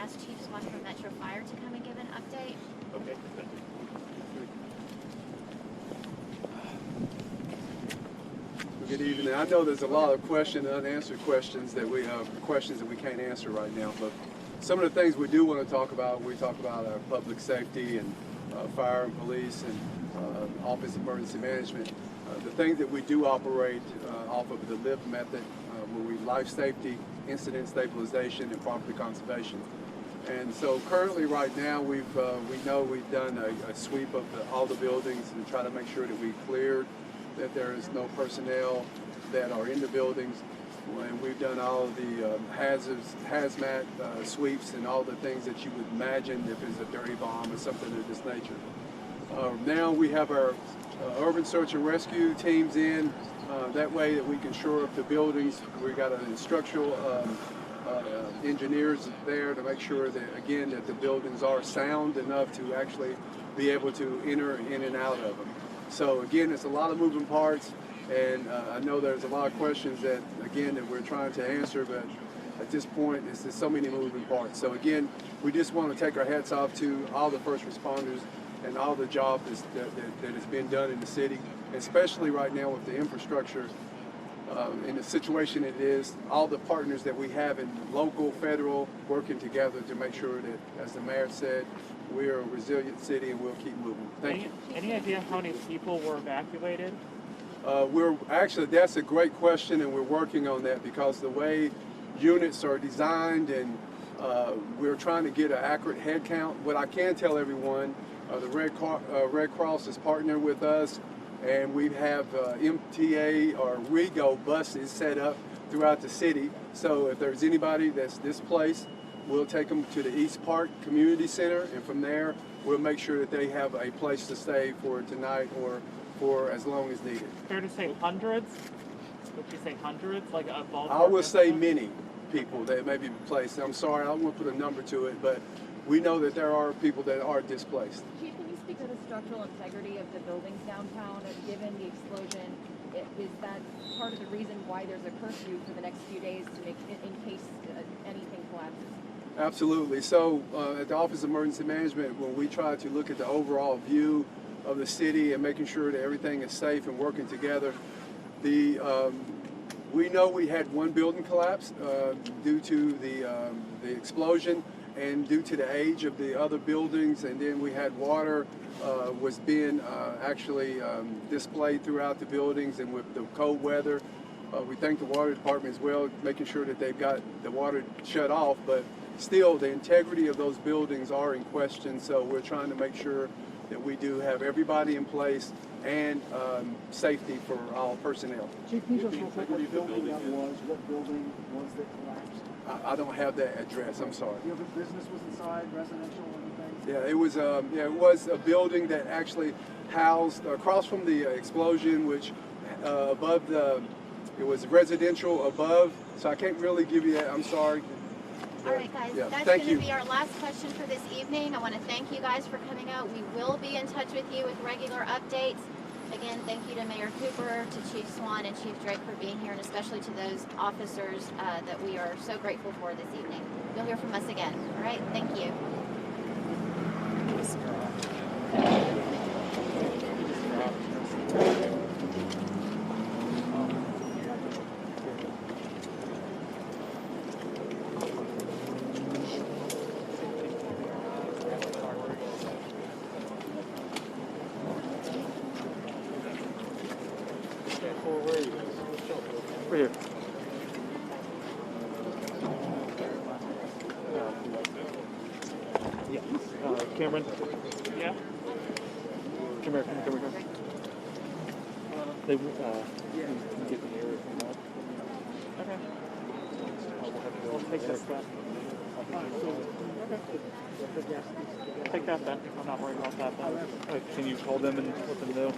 ask Chief Swan from Metro Fire to come and give an update. Okay. Good evening. I know there's a lot of unanswered questions that we can't answer right now, but some of the things we do want to talk about, we talk about public safety and fire and police and Office of Emergency Management. The things that we do operate off of the LIFT method, where we life safety, incident stabilization, and property conservation. And so currently right now we know we've done a sweep of all the buildings and try to make sure that we cleared, that there is no personnel that are in the buildings. And we've done all of the hazmat sweeps and all the things that you would imagine if it's a dirty bomb or something of this nature. Now we have our urban search and rescue teams in, that way that we can shore up the buildings. We got an structural engineers there to make sure that, again, that the buildings are sound enough to actually be able to enter in and out of them. So again, it's a lot of moving parts, and I know there's a lot of questions that, again, that we're trying to answer, but at this point, it's just so many moving parts. So again, we just want to take our hats off to all the first responders and all the job that has been done in the city, especially right now with the infrastructure in the situation it is, all the partners that we have in local, federal, working together to make sure that, as the mayor said, we are a resilient city and we'll keep moving. Thank you. Any idea how many people were evacuated? That's a great question, and we're working on that because the way units are designed, and we're trying to get an accurate head count. What I can tell everyone, the Red Cross is partnering with us, and we have MTA or REGO buses set up throughout the city. So if there's anybody that's displaced, we'll take them to the East Park Community Center, and from there, we'll make sure that they have a place to stay for tonight or for as long as needed. Fair to say hundreds? Would you say hundreds? Like a ballpark? I would say many people that may be placed. I'm sorry, I don't want to put a number to it, but we know that there are people that are displaced. Chief, can you speak to the structural integrity of the buildings downtown? Given the explosion, is that part of the reason why there's a curfew for the next few days to make in case anything collapses? Absolutely. So at the Office of Emergency Management, when we try to look at the overall view of the city and making sure that everything is safe and working together, we know we had one building collapse due to the explosion and due to the age of the other buildings, and then we had water was being actually displayed throughout the buildings, and with the cold weather, we thank the water department as well, making sure that they've got the water shut off, but still the integrity of those buildings are in question, so we're trying to make sure that we do have everybody in place and safety for all personnel. Chief, can you just repeat what building that was? What building was that collapsed? I don't have that address, I'm sorry. The other business was inside, residential or anything? Yeah, it was a building that actually housed across from the explosion, which above it was residential above, so I can't really give you that, I'm sorry. All right, guys, Yeah. that's Thank going you. to be our last question for this evening. I want to thank you guys for coming out. We will be in touch with you with regular updates. Again, thank you to Mayor Cooper, to Chief Swan, and Chief Drake for being here, and especially to those officers that we are so grateful for this evening. You'll hear from us again. All right, thank you. Right here. Yeah. Cameron? Yeah? Come here. They can get the area from that. Okay. I'll take this then. Take that then. I'm not worried about that then. Can you call them and let them know?